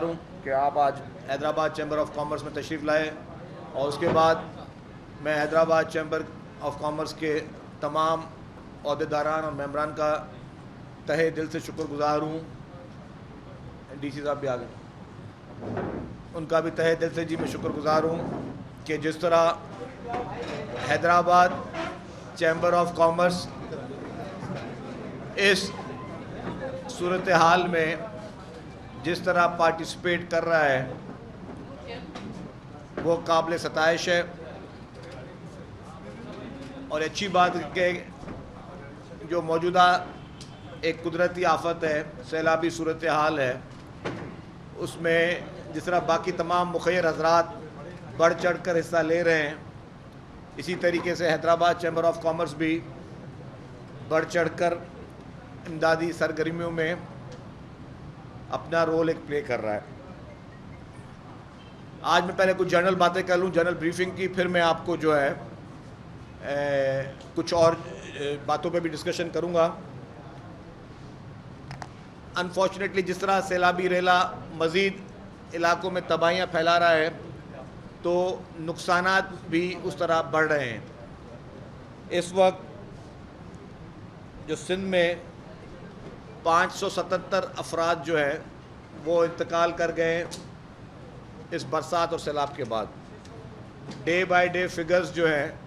शुक्रगुज़ार हूँ कि आप आज हैदराबाद चैम्बर ऑफ कॉमर्स में तशरीफ़ लाए और उसके बाद मैं हैदराबाद चैम्बर ऑफ कॉमर्स के तमाम अहदेदारान और मेंबरान का तहे दिल से शुक्रगुज़ार हूँ। DC साहब भी आ गए, उनका भी तहे दिल से जी मैं शुक्रगुज़ार हूँ कि जिस तरह हैदराबाद चैम्बर ऑफ कॉमर्स इस सूरत हाल में जिस तरह पार्टिसिपेट कर रहा है वो काबिल सताइश है। और अच्छी बात कि जो मौजूदा एक कुदरती आफत है, सैलाबी सूरत हाल है, उसमें जिस तरह बाकी तमाम मुखैर हजरात बढ़ चढ़ कर हिस्सा ले रहे हैं, इसी तरीके से हैदराबाद चैम्बर ऑफ कॉमर्स भी बढ़ चढ़ कर इमदादी सरगर्मियों में अपना रोल एक प्ले कर रहा है। आज मैं पहले कुछ जनरल बातें कर लूँ, जनरल ब्रीफिंग की, फिर मैं आपको जो है कुछ और बातों पे भी डिस्कशन करूँगा। अनफॉर्चुनेटली जिस तरह सैलाबी रेला मज़ीद इलाकों में तबाहियाँ फैला रहा है तो नुकसानात भी उस तरह बढ़ रहे हैं। इस वक्त जो सिंध में 577 अफराद जो है वो इंतकाल कर गए इस बरसात और सैलाब के बाद। डे बाय डे फिगर्स जो हैं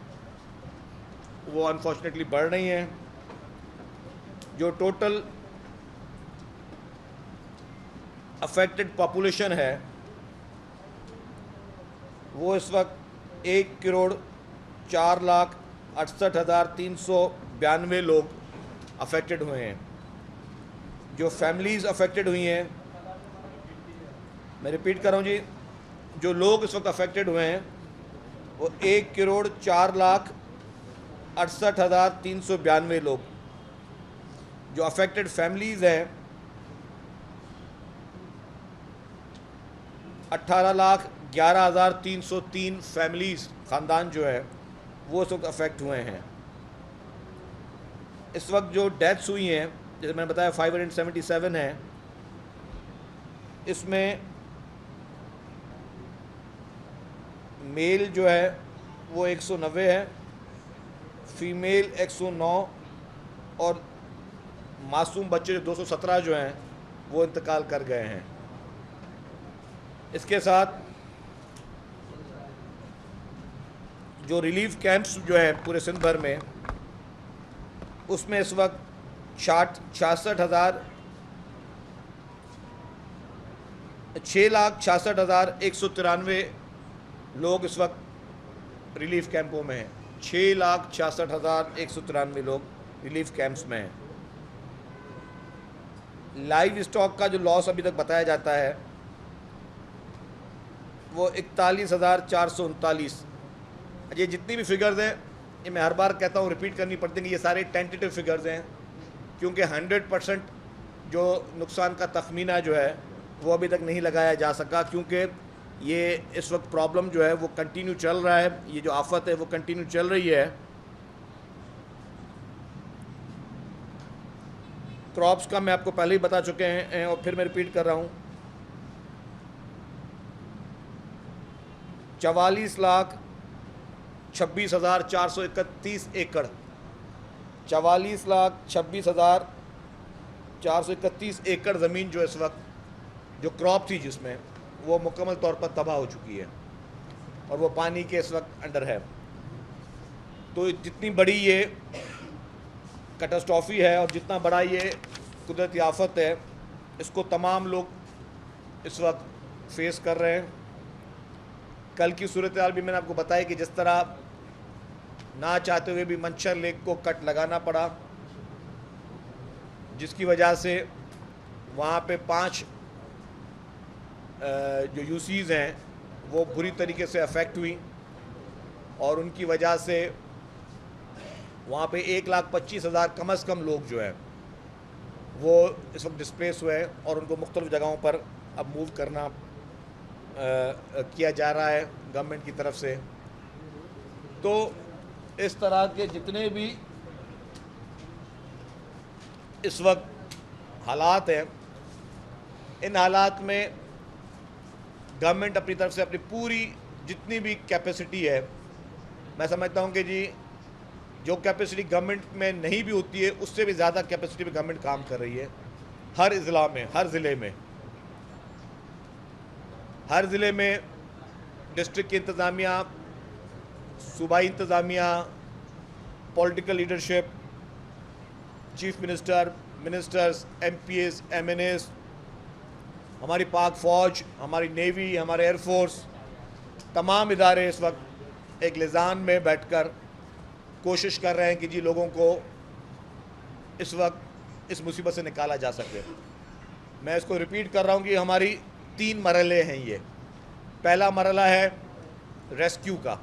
वो अनफॉर्चुनेटली बढ़ रही हैं। जो टोटल अफेक्टेड पॉपुलेशन है वो इस वक्त 1,04,68,392 लोग अफेक्टेड हुए हैं। जो फैमिलीज़ अफेक्टेड हुई हैं, मैं रिपीट कर रहा हूँ जी, जो लोग इस वक्त अफेक्टेड हुए हैं वो 1,04,68,392 लोग। जो अफेक्टेड फैमिलीज़ हैं 18,11,303 फैमिलीज़, ख़ानदान जो है वो इस वक्त अफेक्ट हुए हैं। इस वक्त जो डेथ्स हुई हैं, जैसे मैंने बताया 577 है, इसमें मेल जो है वो 190 है, फीमेल 109 और मासूम बच्चे जो 217 जो हैं वो इंतकाल कर गए हैं। इसके साथ जो रिलीफ कैंप्स जो है पूरे सिंध भर में, उसमें इस वक्त 6,66,193 लोग इस वक्त रिलीफ कैंपों में हैं। 6,66,193 लोग रिलीफ कैंप्स में हैं। लाइव स्टॉक का जो लॉस अभी तक बताया जाता है वो 41,439। ये जितनी भी फिगर्स हैं, ये मैं हर बार कहता हूँ, रिपीट करनी पड़ती है कि ये सारे टेंटेटिव फिगर्स हैं, क्योंकि 100% जो नुकसान का तखमीना जो है वो अभी तक नहीं लगाया जा सका, क्योंकि ये इस वक्त प्रॉब्लम जो है वो कंटिन्यू चल रहा है। ये जो आफत है वो कंटिन्यू चल रही है। क्रॉप्स का मैं आपको पहले ही बता चुके हैं और फिर मैं रिपीट कर रहा हूँ। 44,26,431 एकड़, 44,26,431 एकड़ ज़मीन जो इस वक्त जो क्रॉप थी जिसमें, वो मुकम्मल तौर पर तबाह हो चुकी है और वो पानी के इस वक्त अंडर है। तो जितनी बड़ी ये कैटास्ट्रॉफी है और जितना बड़ा ये कुदरती आफत है, इसको तमाम लोग इस वक्त फेस कर रहे हैं। कल की सूरत हाल भी मैंने आपको बताया कि जिस तरह ना चाहते हुए भी मंशर लेक को कट लगाना पड़ा, जिसकी वजह से वहाँ पे 5 जो यूसीज़ हैं वो बुरी तरीके से अफेक्ट हुई और उनकी वजह से वहाँ पे 1,25,000 कम अज़ कम लोग जो है वो इस वक्त डिस्प्लेस हुए हैं और उनको मुख्तलिफ़ जगहों पर अब मूव करना किया जा रहा है गवर्नमेंट की तरफ से। तो इस तरह के जितने भी इस वक्त हालात हैं, इन हालात में गवर्नमेंट अपनी तरफ से अपनी पूरी जितनी भी कैपेसिटी है, मैं समझता हूँ कि जी जो कैपेसिटी गवर्नमेंट में नहीं भी होती है उससे भी ज़्यादा कैपेसिटी पे गवर्नमेंट काम कर रही है। हर ज़िला में, हर ज़िले में डिस्ट्रिक्ट की इंतज़ामिया, सूबाई इंतज़ामिया, political leadership, chief minister, ministers, MPs, MNAs, हमारी पाक फ़ौज, हमारी नेवी, हमारे एयरफोर्स, तमाम इदारे इस वक्त एक लिज़ान में बैठकर कोशिश कर रहे हैं कि जी लोगों को इस वक्त इस मुसीबत से निकाला जा सके। मैं इसको रिपीट कर रहा हूँ कि हमारी 3 मरहले हैं ये। पहला मरहला है रेस्क्यू का।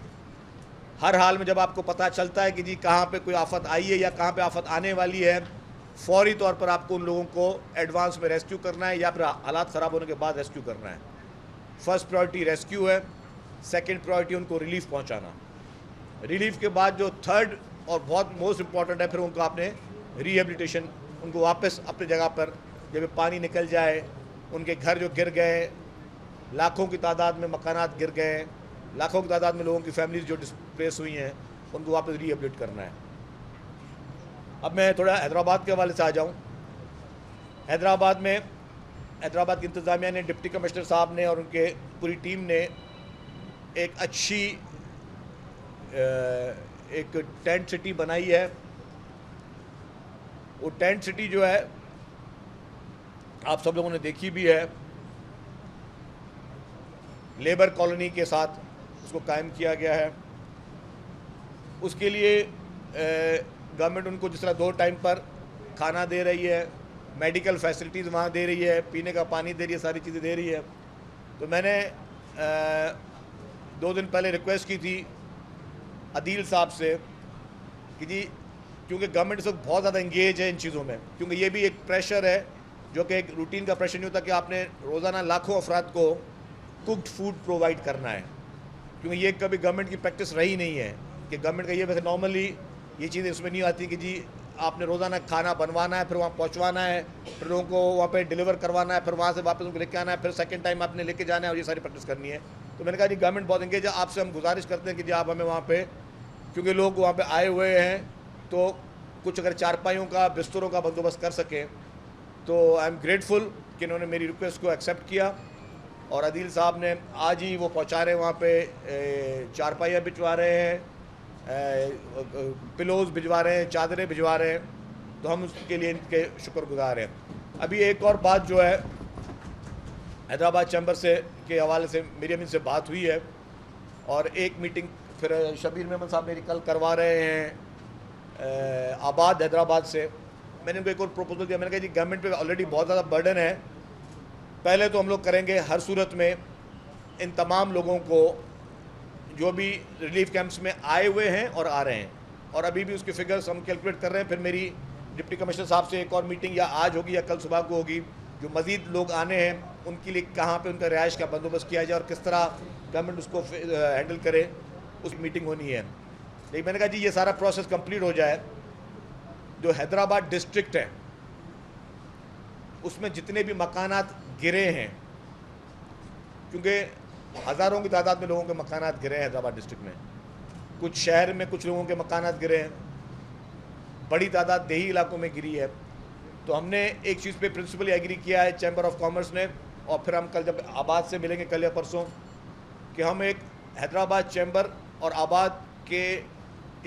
हर हाल में जब आपको पता चलता है कि जी कहाँ पे कोई आफत आई है या कहाँ पे आफत आने वाली है, फौरी तौर पर आपको उन लोगों को एडवांस में रेस्क्यू करना है या फिर हालात ख़राब होने के बाद रेस्क्यू करना है। फर्स्ट प्रायोरिटी रेस्क्यू है, सेकंड प्रायोरिटी उनको रिलीफ पहुंचाना। रिलीफ के बाद जो थर्ड और बहुत मोस्ट इम्पॉर्टेंट है, फिर उनको आपने रिहेबिलिटेशन, उनको वापस अपनी जगह पर जब पानी निकल जाए, उनके घर जो गिर गए, लाखों की तादाद में मकानात गिर गए, लाखों की तादाद में लोगों की फैमिलीज जो डिस्प्लेस हुई हैं, उनको वापस रिहेबिलिट करना है। अब मैं थोड़ा हैदराबाद के हवाले से आ जाऊँ। हैदराबाद की इंतज़ामिया ने, डिप्टी कमिश्नर साहब ने और उनके पूरी टीम ने एक अच्छी एक टेंट सिटी बनाई है। वो टेंट सिटी जो है आप सब लोगों ने देखी भी है, लेबर कॉलोनी के साथ उसको कायम किया गया है। उसके लिए गवर्नमेंट उनको जिस तरह 2 टाइम पर खाना दे रही है, मेडिकल फैसिलिटीज़ वहाँ दे रही है, पीने का पानी दे रही है, सारी चीज़ें दे रही है। तो मैंने 2 दिन पहले रिक्वेस्ट की थी अदील साहब से कि जी क्योंकि गवर्नमेंट इस वक्त बहुत ज़्यादा इंगेज है इन चीज़ों में, क्योंकि ये भी एक प्रेशर है जो कि एक रूटीन का प्रेशर नहीं होता कि आपने रोज़ाना लाखों अफराद को कुक्ड फूड प्रोवाइड करना है, क्योंकि ये कभी गवर्नमेंट की प्रैक्टिस रही नहीं है कि गवर्नमेंट का ये वैसे नॉर्मली ये चीज़ें उसमें नहीं आती कि जी आपने रोज़ाना खाना बनवाना है, फिर वहाँ पहुँचवाना है, फिर लोगों को वहाँ पे डिलीवर करवाना है, फिर वहाँ से वापस उनको लेके आना है, फिर सेकंड टाइम आपने लेके जाना है और ये सारी प्रैक्टिस करनी है। तो मैंने कहा जी गवर्नमेंट बहुत इंगेज है, आपसे हम गुजारिश करते हैं कि जी आप हमें वहाँ पे, क्योंकि लोग वहाँ पे आए हुए हैं, तो कुछ अगर चारपाइयों का, बिस्तरों का बंदोबस्त कर सकें तो आई एम ग्रेटफुल कि इन्होंने मेरी रिक्वेस्ट को एक्सेप्ट किया। और अदील साहब ने आज ही वो पहुँचा रहे हैं वहाँ पे, चारपाइयाँ भिजवा रहे हैं, पिलोज भिजवा रहे हैं, चादरें भिजवा रहे हैं, तो हम उसके लिए इनके शुक्रगुजार हैं। अभी एक और बात जो है, हैदराबाद चैम्बर से के हवाले से मेरी अमीन से बात हुई है और एक मीटिंग फिर शबीर मेमन साहब मेरी कल करवा रहे हैं आबाद हैदराबाद से। मैंने उनको एक और प्रपोजल दिया, मैंने कहा जी गवर्नमेंट पे ऑलरेडी बहुत ज़्यादा बर्डन है, पहले तो हम लोग करेंगे हर सूरत में इन तमाम लोगों को जो भी रिलीफ कैंप्स में आए हुए हैं और आ रहे हैं, और अभी भी उसके फिगर्स हम कैलकुलेट कर रहे हैं। फिर मेरी डिप्टी कमिश्नर साहब से एक और मीटिंग या आज होगी या कल सुबह को होगी, जो मज़ीद लोग आने हैं उनके लिए कहाँ पे उनका रिहाइश का बंदोबस्त किया जाए और किस तरह गवर्नमेंट उसको हैंडल करे, उस मीटिंग होनी है। लेकिन मैंने कहा जी ये सारा प्रोसेस कंप्लीट हो जाए, जो हैदराबाद डिस्ट्रिक्ट है उसमें जितने भी मकानात गिरे हैं, क्योंकि हज़ारों की तादाद में लोगों के मकानात गिरे हैं हैदराबाद डिस्ट्रिक्ट में, कुछ शहर में कुछ लोगों के मकानात गिरे हैं, बड़ी तादाद देही इलाकों में गिरी है। तो हमने एक चीज़ पे प्रिंसिपली एग्री किया है चैम्बर ऑफ कॉमर्स ने, और फिर हम कल जब आबाद से मिलेंगे कल या परसों, कि हम एक हैदराबाद चैम्बर और आबाद के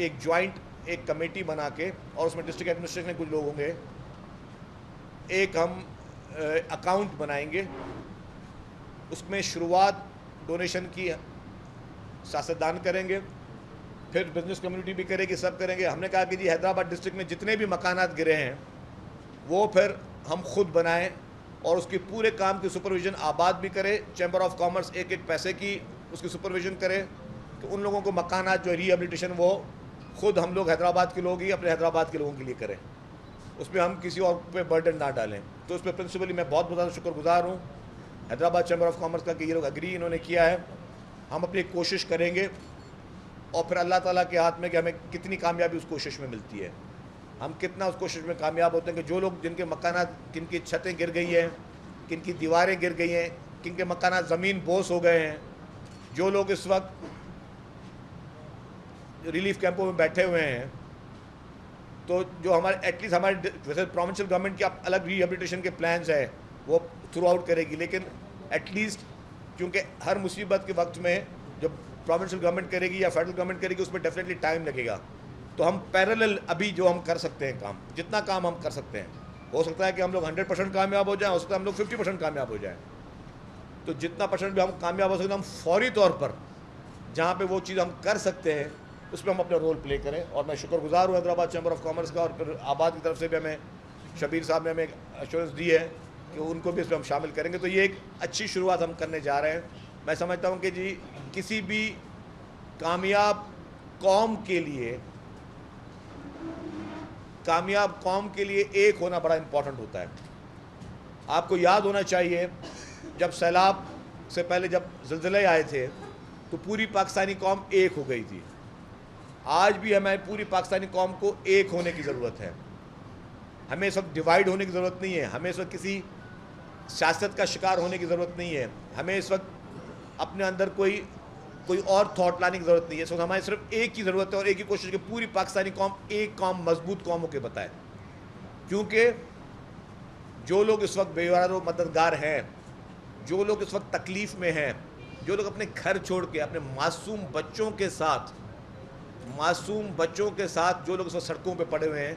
एक जॉइंट एक कमेटी बना के, और उसमें डिस्ट्रिक्ट एडमिनिस्ट्रेशन के कुछ लोग होंगे, एक हम अकाउंट बनाएंगे, उसमें शुरुआत डोनेशन की सियासतदान करेंगे, फिर बिजनेस कम्युनिटी भी करेगी, सब करेंगे। हमने कहा कि जी हैदराबाद डिस्ट्रिक्ट में जितने भी मकानात गिरे हैं वो फिर हम खुद बनाएं और उसके पूरे काम की सुपरविज़न आबाद भी करे, चैम्बर ऑफ कॉमर्स एक एक पैसे की उसकी सुपरविज़न करे कि उन लोगों को मकानात जो रिहेबिलिटेशन वो खुद हम लोग हैदराबाद के लोग ही अपने हैदराबाद के लोगों के लिए करें, उसमें हम किसी और पे बर्डन ना डालें। तो उस पर प्रिंसिपली मैं बहुत ज़्यादा शुक्रगुजार हूँ हैदराबाद चैम्बर ऑफ कॉमर्स का कि ये लोग एग्री इन्होंने किया है। हम अपनी कोशिश करेंगे और फिर अल्लाह ताला के हाथ में कि हमें कितनी कामयाबी उस कोशिश में मिलती है, हम कितना उस कोशिश में कामयाब होते हैं कि जो लोग जिनके मकानात, किनकी छतें गिर गई हैं, किनकी दीवारें गिर गई हैं, जिनके मकाना ज़मीन बोस हो गए हैं, जो लोग इस वक्त रिलीफ कैंपों में बैठे हुए हैं, तो जो हमारे एटलीस्ट हमारे वैसे प्रोविंशियल गवर्नमेंट की अलग रिहेबिलिटेशन के प्लान्स है वो थ्रू आउट करेगी, लेकिन एटलीस्ट क्योंकि हर मुसीबत के वक्त में जब प्रोविंशियल गवर्नमेंट करेगी या फेडरल गवर्नमेंट करेगी उसमें डेफिनेटली टाइम लगेगा। तो हम पैरेलल अभी जो हम कर सकते हैं काम, जितना काम हम कर सकते हैं, हो सकता है कि हम लोग 100% कामयाब हो जाएं, हो सकता है हम लोग 50% कामयाब हो जाएं। तो जितना परसेंट भी हम कामयाब हो सकते हैं, हम फौरी तौर पर जहाँ पे वो चीज़ हम कर सकते हैं उसमें हम अपना रोल प्ले करें। और मैं शुक्रगुजार हूँ हैदराबाद चैम्बर ऑफ कॉमर्स का, और फिर आबाद की तरफ से भी हमें शबीर साहब ने हमें एक एश्योरेंस दी है कि उनको भी इसमें हम शामिल करेंगे। तो ये एक अच्छी शुरुआत हम करने जा रहे हैं। मैं समझता हूँ कि जी किसी भी कामयाब कौम के लिए एक होना बड़ा इम्पॉर्टेंट होता है। आपको याद होना चाहिए जब सैलाब से पहले जब ज़िलज़िले आए थे तो पूरी पाकिस्तानी कौम एक हो गई थी। आज भी हमें पूरी पाकिस्तानी कौम को एक होने की ज़रूरत है। हमें इस वक्त डिवाइड होने की ज़रूरत नहीं है, हमें इस वक्त किसी सियासत का शिकार होने की ज़रूरत नहीं है, हमें इस वक्त अपने अंदर कोई और थॉट लाने की ज़रूरत नहीं है। इस वक्त हमें सिर्फ एक की ज़रूरत है और एक ही कोशिश कि पूरी पाकिस्तानी कौम एक कौम मजबूत कौम होकर बताए। क्योंकि जो लोग इस वक्त बेवार व मददगार हैं, जो लोग इस वक्त तकलीफ़ में हैं, जो लोग अपने घर छोड़ के अपने मासूम बच्चों के साथ जो लोग इस वक्त सड़कों पे पड़े हुए हैं,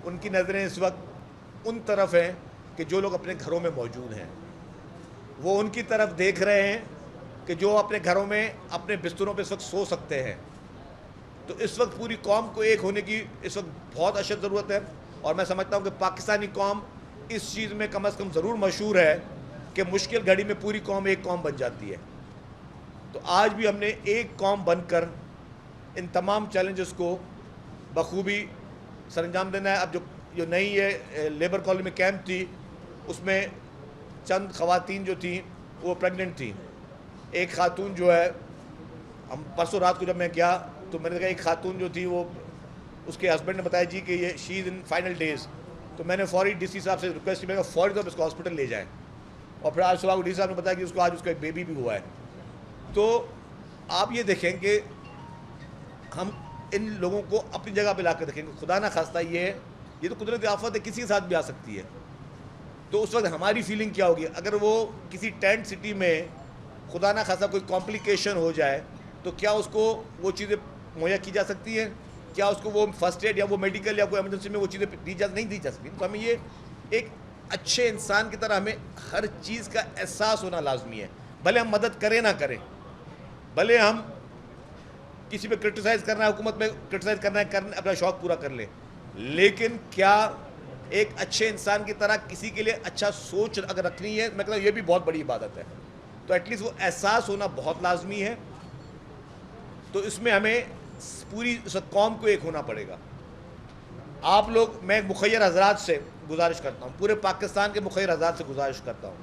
उनकी नज़रें इस वक्त उन तरफ हैं कि जो लोग अपने घरों में मौजूद हैं। वो उनकी तरफ देख रहे हैं कि जो अपने घरों में अपने बिस्तरों पे इस वक्त सो सकते हैं। तो इस वक्त पूरी कौम को एक होने की इस वक्त बहुत अशद ज़रूरत है। और मैं समझता हूँ कि पाकिस्तानी कौम इस चीज़ में कम से कम ज़रूर मशहूर है कि मुश्किल घड़ी में पूरी कौम एक कौम बन जाती है। तो आज भी हमने एक कौम बनकर इन तमाम चैलेंजेस को बखूबी सरंजाम देना है। अब जो नई ये लेबर कॉलोनी में कैंप थी, उसमें चंद ख़वातीन जो थी वो प्रेग्नेंट थी। एक खातून जो है, हम परसों रात को जब मैं गया तो मैंने देखा एक खातून जो थी वो, उसके हस्बैंड ने बताया जी कि ये she is in final days. तो मैंने फौरी डीसी साहब से रिक्वेस्ट की, मैंने फौरी तौर पर इसको हॉस्पिटल ले जाएँ। और फिर आज सुबह को डीसी साहब ने बताया कि उसको आज उसका एक बेबी भी हुआ है। तो आप ये देखें कि हम इन लोगों को अपनी जगह पे ला कर देखेंगे। खुदा ना खास्ता ये तो कुदरती आफत है, किसी के साथ भी आ सकती है। तो उस वक्त हमारी फीलिंग क्या होगी अगर वो किसी टेंट सिटी में खुदा ना खास्ता कोई कॉम्प्लिकेशन हो जाए, तो क्या उसको वो चीज़ें मुहैया की जा सकती हैं? क्या उसको वो फर्स्ट एड या वो मेडिकल या कोई एमरजेंसी में वो चीज़ें नहीं दी जा सकती? तो हमें ये एक अच्छे इंसान की तरह हमें हर चीज़ का एहसास होना लाजमी है। भले हम मदद करें ना करें, भले हम किसी पे क्रिटिसाइज़ करना है, हुकूमत में क्रिटिसाइज़ करना है, अपना शौक़ पूरा कर ले, लेकिन क्या एक अच्छे इंसान की तरह किसी के लिए अच्छा सोच अगर रखनी है, मैं कहता हूँ ये भी बहुत बड़ी इबादत है। तो एटलीस्ट वो एहसास होना बहुत लाजमी है। तो इसमें हमें पूरी कौम को एक होना पड़ेगा। आप लोग, मैं मुखय्यर हजरात से गुजारिश करता हूँ, पूरे पाकिस्तान के मुखय्यर हजरात से गुजारिश करता हूँ,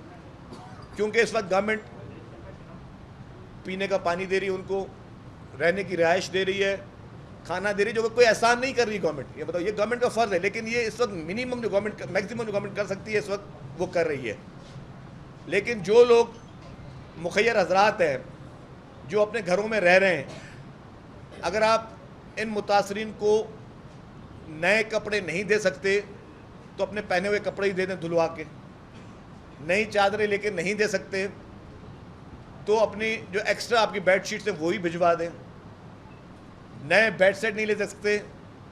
क्योंकि इस वक्त गवर्नमेंट पीने का पानी दे रही है, उनको रहने की रिहाइश दे रही है, खाना दे रही है, जो कोई एहसान नहीं कर रही गवर्नमेंट। ये बताओ, ये गवर्नमेंट का फ़र्ज़ है, लेकिन ये इस वक्त मिनिमम जो गवर्नमेंट, मैक्सिमम जो गवर्नमेंट कर सकती है इस वक्त वो कर रही है। लेकिन जो लोग मुखय्यर हजरात हैं, जो अपने घरों में रह रहे हैं, अगर आप इन मुतासरीन को नए कपड़े नहीं दे सकते तो अपने पहने हुए कपड़े ही दे दें धुलवा के। नई चादरें लेके नहीं दे सकते तो अपनी जो एक्स्ट्रा आपकी बेड शीट्स हैं वही भिजवा दें। नए बेड सेट नहीं ले सकते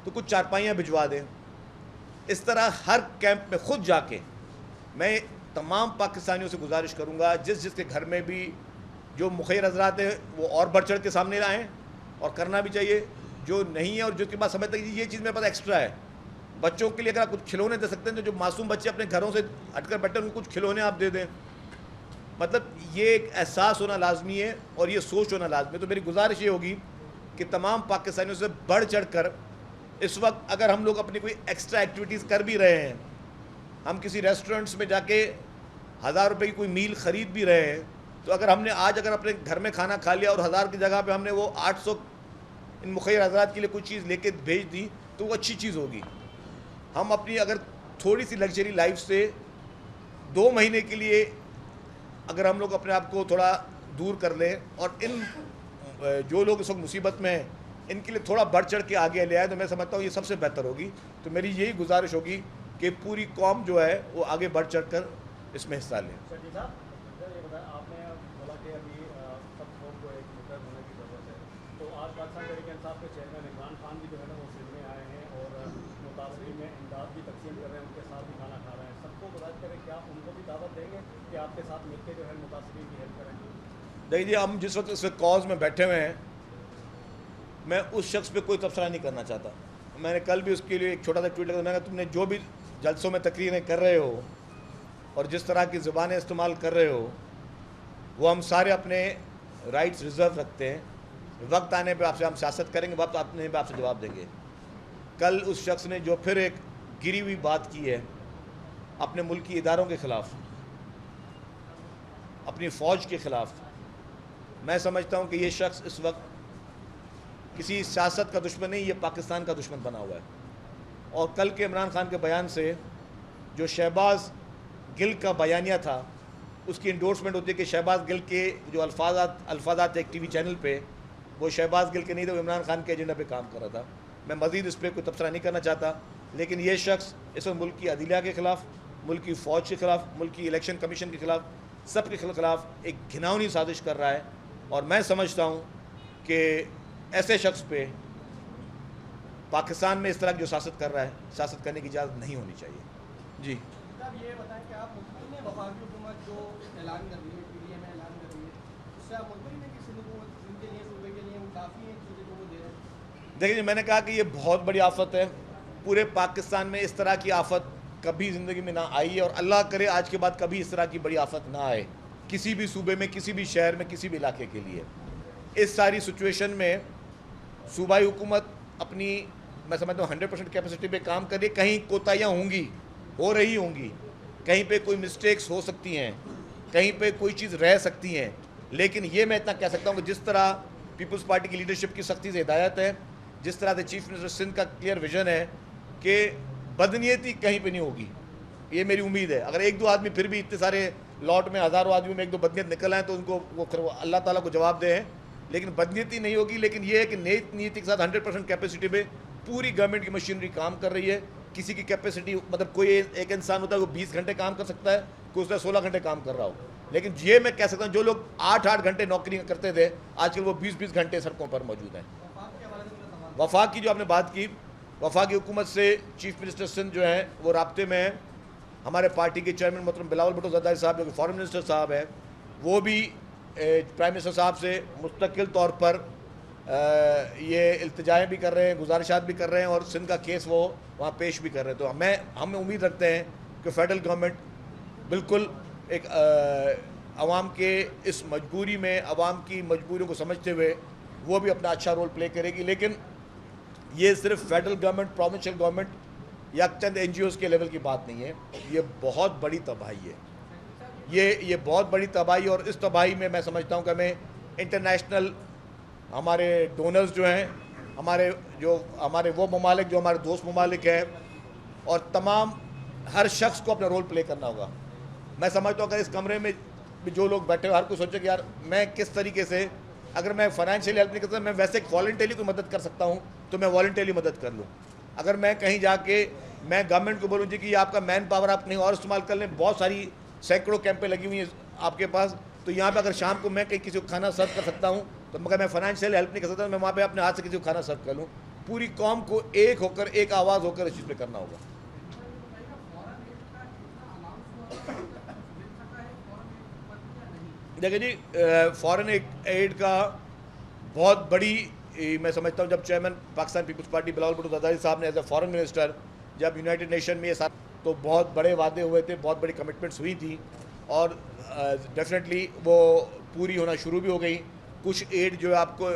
तो कुछ चारपाइयाँ भिजवा दें। इस तरह हर कैंप में खुद जाके मैं तमाम पाकिस्तानियों से गुजारिश करूँगा, जिसके घर में भी जो मुखय्यर हजरात हैं वो और बढ़ चढ़ के सामने आएँ, और करना भी चाहिए। जो नहीं है और जो के पास समझता है कि ये चीज़ मेरे पास एक्स्ट्रा है, बच्चों के लिए अगर आप कुछ खिलौने दे सकते हैं तो जो मासूम बच्चे अपने घरों से हटकर बैठे उनको कुछ खिलौने आप दे दें। मतलब ये एक एहसास होना लाजमी है और ये सोच होना लाजमी है। तो मेरी गुजारिश ये होगी कि तमाम पाकिस्तानियों से बढ़ चढ़ कर इस वक्त अगर हम लोग अपनी कोई एक्स्ट्रा एक्टिविटीज़ कर भी रहे हैं, हम किसी रेस्टोरेंट्स में जाके 1000 रुपये की कोई मील ख़रीद भी रहे हैं, तो अगर हमने आज अगर अपने घर में खाना खा लिया और 1000 की जगह पे हमने वो 800 इन मुखय्यर हजरात के लिए कुछ चीज़ लेके भेज दी तो वो अच्छी चीज़ होगी। हम अपनी अगर थोड़ी सी लग्जरी लाइफ से 2 महीने के लिए अगर हम लोग अपने आप को थोड़ा दूर कर लें और इन जो लोग इस वक्त मुसीबत में हैं इनके लिए थोड़ा बढ़ चढ़ के आगे ले आए तो मैं समझता हूँ ये सबसे बेहतर होगी। तो मेरी यही गुजारिश होगी कि पूरी कौम जो है वो आगे बढ़ चढ़ कर इसमें हिस्सा लें। आपने बोला कि अभी सब लोग को एक मुद्दा होने की ज़रूरत है, तो आज पाकिस्तान तहरीक इंसाफ के चेयरमैन इमरान खान भी जो है ना वो सिंध में आए हैं और मुतासरीन में इमदाद भी तकसीम कर रहे हैं, उनके साथ भी खाना खा रहे हैं। सबको गुजारिश करें क्या उनको भी दावत देंगे कि आपके साथ मिलकर जो है मुतासरीन की हेल्प करें? देखिए, हम जिस वक्त इस कॉज में बैठे हुए हैं मैं उस शख्स पे कोई तबसरा नहीं करना चाहता। मैंने कल भी उसके लिए एक छोटा सा ट्वीट लगा, मैंने कहा तुमने जो भी जलसों में तकरीरें कर रहे हो और जिस तरह की ज़ुबानें इस्तेमाल कर रहे हो वो हम सारे अपने राइट्स रिज़र्व रखते हैं। वक्त आने पे आपसे हम सियासत करेंगे, वक्त आने पे आपसे जवाब देंगे। कल उस शख्स ने जो फिर एक गिरी हुई बात की है अपने मुल्क की इदारों के ख़िलाफ़, अपनी फ़ौज के ख़िलाफ़, मैं समझता हूँ कि ये शख्स इस वक्त किसी सियासत का दुश्मन नहीं, ये पाकिस्तान का दुश्मन बना हुआ है। और कल के इमरान खान के बयान से जो शहबाज गिल का बयानिया था उसकी इंडोर्समेंट होती है कि शहबाज गिल के जो अल्फाजात एक टीवी चैनल पे वो शहबाज गिल के नहीं थे, वो इमरान खान के एजेंडा पे काम कर रहा था। मैं मज़ीद इस पर कोई तबसरा नहीं करना चाहता, लेकिन ये शख्स इस वक्त मुल्क की अदलिया के ख़िलाफ़, मुल्क की फ़ौज के ख़िलाफ़, मुल्क की इलेक्शन कमीशन के ख़िलाफ़, सब के ख़िलाफ़ एक घिनौनी साजिश कर रहा है। और मैं समझता हूँ कि ऐसे शख्स पे पाकिस्तान में इस तरह की जो सियासत कर रहा है, सियासत करने की इजाज़त नहीं होनी चाहिए। जी, ये बताएं कि आप मुतमईन हैं वफाकी हुकूमत जो ऐलान कर रही है, पीडीएम ऐलान कर रही है, उससे आप मुतमईन हैं कि सिंध के लिए, सूबे के लिए वो काफ़ी है चीज़ें जो वो दे रहे हैं? देखिए, मैंने कहा कि ये बहुत बड़ी आफत है। पूरे पाकिस्तान में इस तरह की आफत कभी ज़िंदगी में ना आई है और अल्लाह करे आज के बाद कभी इस तरह की बड़ी आफत ना आए किसी भी सूबे में, किसी भी शहर में, किसी भी इलाके के लिए। इस सारी सिचुएशन में सूबाई हुकूमत अपनी, मैं समझता हूँ 100% कैपेसिटी पे काम कर रही है। कहीं कोताहियाँ होंगी, हो रही होंगी, कहीं पे कोई मिस्टेक्स हो सकती हैं, कहीं पे कोई चीज़ रह सकती हैं, लेकिन ये मैं इतना कह सकता हूँ कि जिस तरह पीपल्स पार्टी की लीडरशिप की सख्ती से हिदायत है, जिस तरह से चीफ मिनिस्टर सिंध का क्लियर विजन है कि बदनीयती कहीं पे नहीं होगी, ये मेरी उम्मीद है। अगर एक दो आदमी फिर भी इतने सारे लॉट में हज़ारों आदमी में एक दो बदनीयत निकल आए तो उनको वो फिर अल्लाह ताला को जवाब दे, लेकिन बदनीयती नहीं होगी। लेकिन ये है कि नेक नीति के साथ 100% कैपेसिटी पे पूरी गवर्नमेंट की मशीनरी काम कर रही है। किसी की कैपेसिटी, मतलब कोई एक इंसान होता है वो 20 घंटे काम कर सकता है, कोई उसका 16 घंटे काम कर रहा हो, लेकिन ये मैं कह सकता हूँ जो लोग 8-8 घंटे नौकरी करते थे आजकल वो 20-20 घंटे सड़कों पर मौजूद हैं। वफाक की जो आपने बात की, वफाक की हुकूमत से चीफ मिनिस्टर सिंध जो हैं वो राब्ते में हैं। हमारे पार्टी के चेयरमैन मोहतरम बिलावल भुट्टो ज़रदारी साहब जो कि फॉरेन मिनिस्टर साहब हैं, वो भी प्राइम मिनिस्टर साहब से मुस्तकिल तौर पर ये इल्तिजाएँ भी कर रहे हैं, गुजारिशात भी कर रहे हैं और सिंध का केस वो वहाँ पेश भी कर रहे हैं। तो हम उम्मीद रखते हैं कि फ़ेडरल गवर्नमेंट बिल्कुल एक अवाम के इस मजबूरी में, अवाम की मजबूरियों को समझते हुए वो भी अपना अच्छा रोल प्ले करेगी। लेकिन ये सिर्फ फेडरल गवर्नमेंट, प्रोविंशियल गवर्नमेंट या चंद NGOs के लेवल की बात नहीं है, ये बहुत बड़ी तबाही है। ये बहुत बड़ी तबाही, और इस तबाही में मैं समझता हूँ कि हमें इंटरनेशनल हमारे डोनर्स जो हैं, हमारे वो ममालिक जो हमारे दोस्त ममालिक हैं, और तमाम हर शख्स को अपना रोल प्ले करना होगा। मैं समझता हूँ अगर इस कमरे में जो लोग बैठे हो हर कोई सोचे कि यार मैं किस तरीके से, अगर मैं फाइनेंशियली हेल्प नहीं कर सकता, मैं वैसे वॉलंटरी कोई मदद कर सकता हूँ तो मैं वॉलंटरी मदद कर लूँ। अगर मैं कहीं जाके मैं गवर्नमेंट को बोलूँ जी कि आपका मैन पावर आप कहीं और इस्तेमाल कर लें, बहुत सारी सैकड़ों कैंपें लगी हुई हैं आपके पास, तो यहाँ पे अगर शाम को मैं कहीं किसी को खाना सर्व कर सकता हूँ तो मगर मैं फाइनेंशियल हेल्प नहीं कर सकता, मैं वहाँ पे अपने हाथ से किसी को खाना सर्व कर लूँ। पूरी कौम को एक होकर, एक आवाज़ होकर इस चीज़ पे करना होगा। देखिए जी, फॉरेन एड का बहुत बड़ी, मैं समझता हूँ जब chairman Pakistan People's Party Bilawal Bhutto Zardari साहब ने एज ए फॉरेन मिनिस्टर जब यूनाइटेड नेशन में ये साथ, तो बहुत बड़े वादे हुए थे, बहुत बड़ी कमिटमेंट्स हुई थी और डेफिनेटली वो पूरी होना शुरू भी हो गई। कुछ एड जो है आपको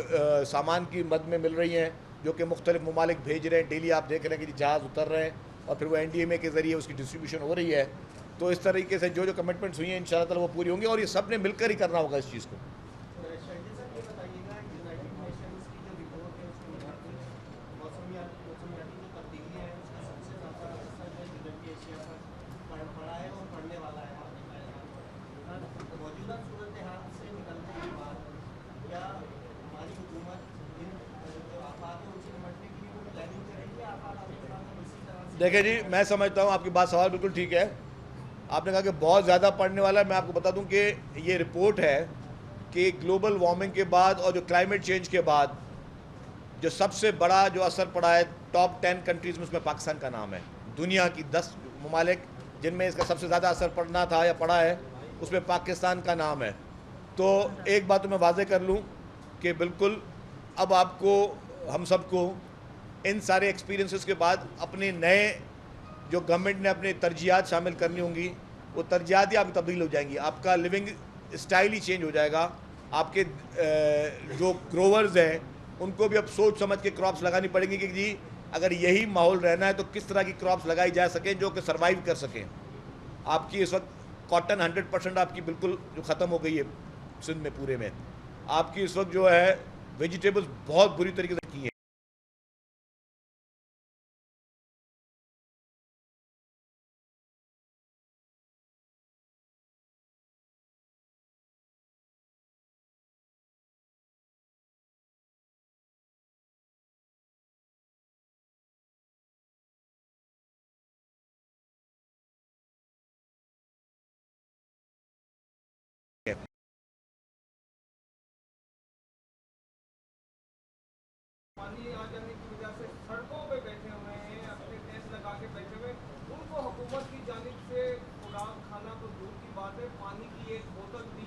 सामान की मद में मिल रही हैं जो कि मुख्तलिफ ममालिक भेज रहे हैं। डेली आप देख रहे हैं कि जहाज़ उतर रहे हैं और फिर वो NDMA के ज़रिए उसकी डिस्ट्रीब्यूशन हो रही है। तो इस तरीके से जो कमिटमेंट्स हुई हैं इंशाअल्लाह ताला वो पूरी होंगी और ये सब ने मिलकर ही करना होगा इस चीज़ को। देखिए जी, मैं समझता हूँ आपकी बात, सवाल बिल्कुल ठीक है। आपने कहा कि बहुत ज़्यादा पढ़ने वाला है। मैं आपको बता दूं कि ये रिपोर्ट है कि ग्लोबल वार्मिंग के बाद और जो क्लाइमेट चेंज के बाद जो सबसे बड़ा जो असर पड़ा है टॉप 10 कंट्रीज़ में, उसमें पाकिस्तान का नाम है। दुनिया की 10 ममालिक जिनमें इसका सबसे ज़्यादा असर पड़ना था या पड़ा है, उसमें पाकिस्तान का नाम है। तो एक बात तो मैं वाज़े कर लूँ कि बिल्कुल अब आपको, हम सबको इन सारे एक्सपीरियंसेस के बाद अपने नए जो गवर्नमेंट ने अपने तरजीहात शामिल करनी होंगी, वो तरजीहात ही आपकी तब्दील हो जाएंगी। आपका लिविंग स्टाइल ही चेंज हो जाएगा। आपके जो ग्रोवर्स हैं उनको भी अब सोच समझ के क्रॉप्स लगानी पड़ेंगी कि जी अगर यही माहौल रहना है तो किस तरह की क्रॉप्स लगाई जा सकें जो कि सर्वाइव कर सकें। आपकी इस वक्त कॉटन 100% आपकी बिल्कुल जो ख़त्म हो गई है सिंध में पूरे में। आपकी इस वक्त जो है वेजिटेबल्स बहुत बुरी तरीके से की है। पानी आ जाने की वजह से सड़कों पे बैठे हुए हैं, अपने टेंट लगा के बैठे हुए, उनको हुकूमत की जानिब से खुराक खाना तो दूर की बात है, पानी की एक बोतल भी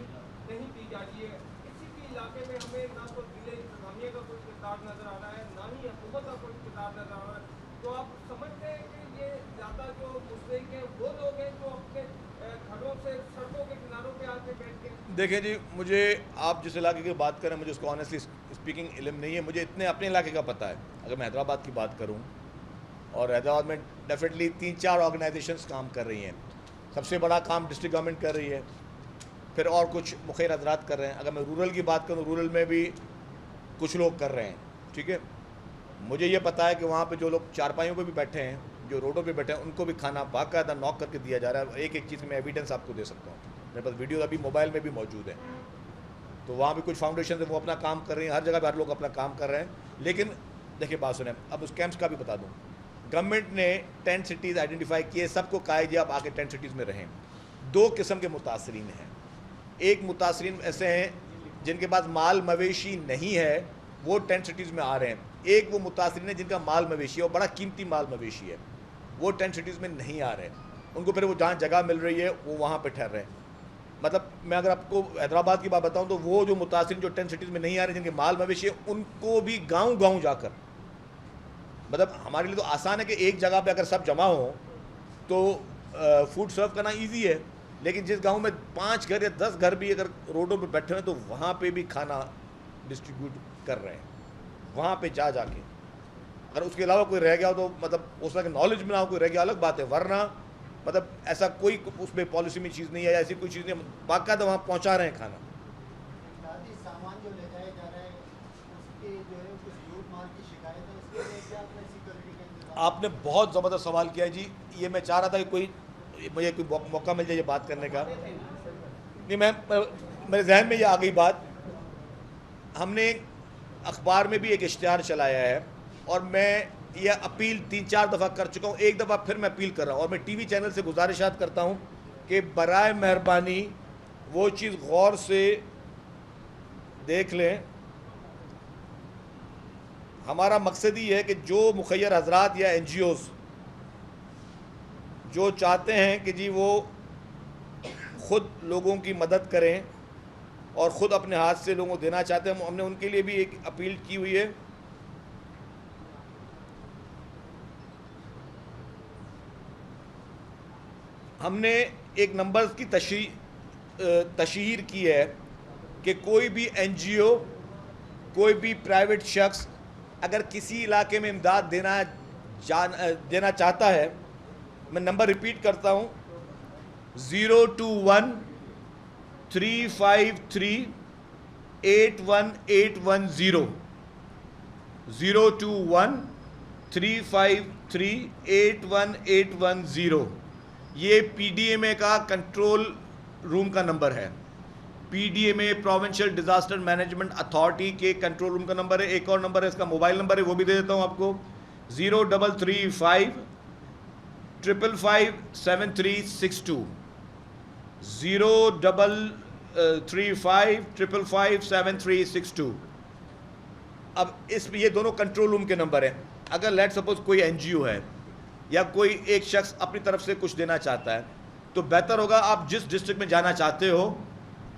नहीं दी जा रही है। किसी भी इलाके में हमें ना तो जिले इंतजामिया का कोई किरदार नजर आ रहा है, ना ही हुकूमत का कोई किरदार नजर आ रहा है। तो आप समझते हैं कि ये ज़्यादा जो मुस्तहिक हैं वो लोग हैं जो अपने घरों से सड़कों के किनारों पे आके बैठ के। देखें जी, मुझे आप जिस इलाके की बात करें मुझे उसको ऑनेस्टली स्पीकिंग इल्म नहीं है। मुझे इतने अपने इलाके का पता है। अगर मैं हैदराबाद की बात करूं, और हैदराबाद में डेफिनेटली 3-4 ऑर्गेनाइजेशंस काम कर रही हैं। सबसे बड़ा काम डिस्ट्रिक्ट गवर्नमेंट कर रही है, फिर और कुछ मुखिर हजरात कर रहे हैं। अगर मैं रूरल की बात करूँ, रूरल में भी कुछ लोग कर रहे हैं, ठीक है। मुझे ये पता है कि वहाँ पे जो लोग चारपाइयों पे भी बैठे हैं, जो रोडों पे बैठे हैं, उनको भी खाना बाकायदा नॉक करके दिया जा रहा है। एक एक चीज़ में एविडेंस आपको दे सकता हूँ, मेरे पास वीडियो अभी मोबाइल में भी मौजूद है। तो वहाँ भी कुछ फाउंडेशन है वो अपना काम कर रही हैं, हर जगह पर हर लोग अपना काम कर रहे हैं। लेकिन देखिए बात सुने, अब उस कैंप्स का भी बता दूँ। गवर्नमेंट ने 10 सिटीज़ आइडेंटिफाई किए, सबको कहा है जी आप आके 10 सिटीज़ में रहें। 2 किस्म के मुतासरीन हैं। एक मुतासरीन ऐसे हैं जिनके पास माल मवेशी नहीं है, वो 10 सिटीज़ में आ रहे हैं। एक वो मुतासरीन है जिनका माल मवेशी है और बड़ा कीमती माल मवेशी है, वो 10 सिटीज़ में नहीं आ रहे। उनको फिर वो जहाँ जगह मिल रही है वो वहाँ पर ठहर रहे हैं। मतलब मैं अगर आपको हैदराबाद की बात बताऊं तो वो जो मुतासिर जो 10 सिटीज़ में नहीं आ रहे, जिनके माल मवेशी है, उनको भी गांव-गांव जाकर, मतलब हमारे लिए तो आसान है कि एक जगह पे अगर सब जमा हो तो फूड सर्व करना इजी है। लेकिन जिस गांव में 5 घर या 10 घर भी अगर रोडों पे बैठे हैं तो वहाँ पे भी खाना डिस्ट्रीब्यूट कर रहे हैं, वहाँ पे जा जाके। अगर उसके अलावा कोई रह गया हो तो मतलब उस तरह की नॉलेज में ना हो, कोई रह गया अलग बात है, वरना मतलब ऐसा कोई उसमें पॉलिसी में चीज़ नहीं है, ऐसी कोई चीज़ नहीं, बाकायदा वहाँ पहुँचा रहे हैं खाना। सामान जो ले जाया जा रहा है उसके जो है कुछ लूट मार की शिकायत है, उसके लिए क्या अपने सिक्योरिटी का इंतजाम? आपने बहुत ज़बरदस्त सवाल किया जी। ये मैं चाह रहा था कि मुझे कोई मौका मिल जाए ये बात करने का। नहीं, मेरे जहन में ये आ गई बात। हमने अखबार में भी एक इश्तिहार चलाया है और मैं ये अपील 3-4 दफ़ा कर चुका हूँ, एक दफ़ा फिर मैं अपील कर रहा हूँ। और मैं टीवी चैनल से गुजारिशात करता हूँ कि बराए मेहरबानी वो चीज़ गौर से देख लें। हमारा मकसद ही है कि जो मुखय्यर हजरात या NGOs जो चाहते हैं कि जी वो ख़ुद लोगों की मदद करें और ख़ुद अपने हाथ से लोगों को देना चाहते हैं, हमने उनके लिए भी एक अपील की हुई है। हमने एक नंबर की तशहीर की है कि कोई भी NGO, कोई भी प्राइवेट शख्स अगर किसी इलाके में इमदाद देना चाहता है, मैं नंबर रिपीट करता हूँ, 021-353-81810, 021-353-81810। ये PDMA का कंट्रोल रूम का नंबर है। PDMA provincial disaster management authority के कंट्रोल रूम का नंबर है। एक और नंबर है, इसका मोबाइल नंबर है, वो भी दे देता हूँ आपको, 0335 5557362 035555362। अब इस ये दोनों कंट्रोल रूम के नंबर हैं। अगर लेट सपोज कोई एनजीओ है या कोई एक शख्स अपनी तरफ से कुछ देना चाहता है, तो बेहतर होगा आप जिस डिस्ट्रिक्ट में जाना चाहते हो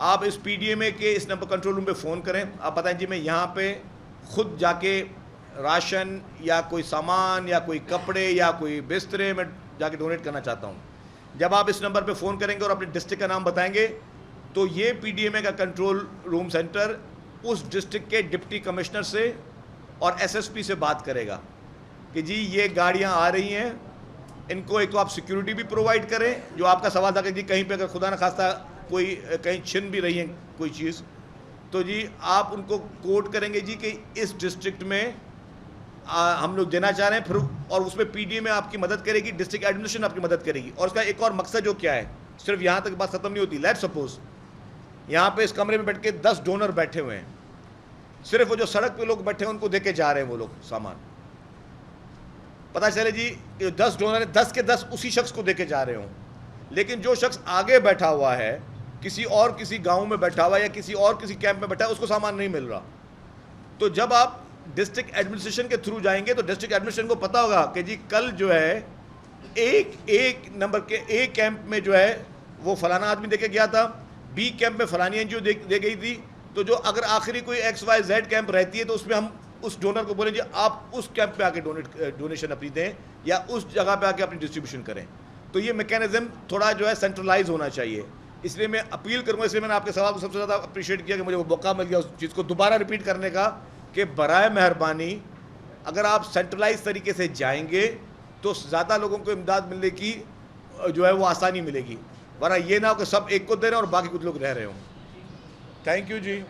आप इस पीडीएमए के इस नंबर कंट्रोल रूम पे फ़ोन करें। आप बताएं जी मैं यहाँ पे खुद जाके राशन या कोई सामान या कोई कपड़े या कोई बिस्तरे में जाके डोनेट करना चाहता हूँ। जब आप इस नंबर पे फ़ोन करेंगे और अपने डिस्ट्रिक्ट का नाम बताएंगे तो ये पीडीएमए का कंट्रोल रूम सेंटर उस डिस्ट्रिक्ट के डिप्टी कमिश्नर से और एसएसपी से बात करेगा कि जी ये गाड़ियाँ आ रही हैं, इनको एक तो आप सिक्योरिटी भी प्रोवाइड करें। जो आपका सवाल था कि जी कहीं पे अगर खुदा न खास्ता कोई कहीं छिन भी रही है कोई चीज़, तो जी आप उनको कोड करेंगे जी कि इस डिस्ट्रिक्ट में हम लोग देना चाह रहे हैं, फिर और उसमें पीडीएमए आपकी मदद करेगी, डिस्ट्रिक्ट एडमिनिस्ट्रेशन आपकी मदद करेगी। और उसका एक और मकसद जो क्या है, सिर्फ यहाँ तक बात ख़त्म नहीं होती। लेट सपोज यहाँ पे इस कमरे में बैठ के 10 डोनर बैठे हुए हैं, सिर्फ वो जो सड़क पे लोग बैठे हैं उनको देके जा रहे हैं वो लोग सामान, पता चले जी 10 डोनर है, 10 के 10 उसी शख्स को देके जा रहे हों, लेकिन जो शख्स आगे बैठा हुआ है किसी गांव में बैठा हुआ है या किसी कैंप में बैठा है, उसको सामान नहीं मिल रहा। तो जब आप डिस्ट्रिक्ट एडमिनिस्ट्रेशन के थ्रू जाएंगे तो डिस्ट्रिक्ट एडमिनिस्ट्रेशन को पता होगा कि जी कल जो है एक नंबर के ए कैंप में जो है वो फलाना आदमी देके गया था, बी कैंप में फलानी एनजीओ दे गई थी। तो जो अगर आखिरी कोई XYZ कैंप रहती है तो उसमें हम उस डोनर को बोलें जी आप उस कैंप पे आके डोनेशन अपनी दें या उस जगह पे आके अपनी डिस्ट्रीब्यूशन करें। तो ये मैकेनिज्म थोड़ा जो है सेंट्रलाइज होना चाहिए। इसलिए मैं अपील करूँगा, इसलिए मैंने आपके सवाल को सबसे ज़्यादा अप्रिशिएट किया कि मुझे वो मौका मिल गया उस चीज़ को दोबारा रिपीट करने का कि बराए मेहरबानी अगर आप सेंट्रलाइज तरीके से जाएंगे तो ज़्यादा लोगों को इमदाद मिलने की जो है वो आसानी मिलेगी, वरना ये ना हो कि सब एक को दे रहे हैं और बाकी कुछ लोग रह रहे हों। Thank you ji.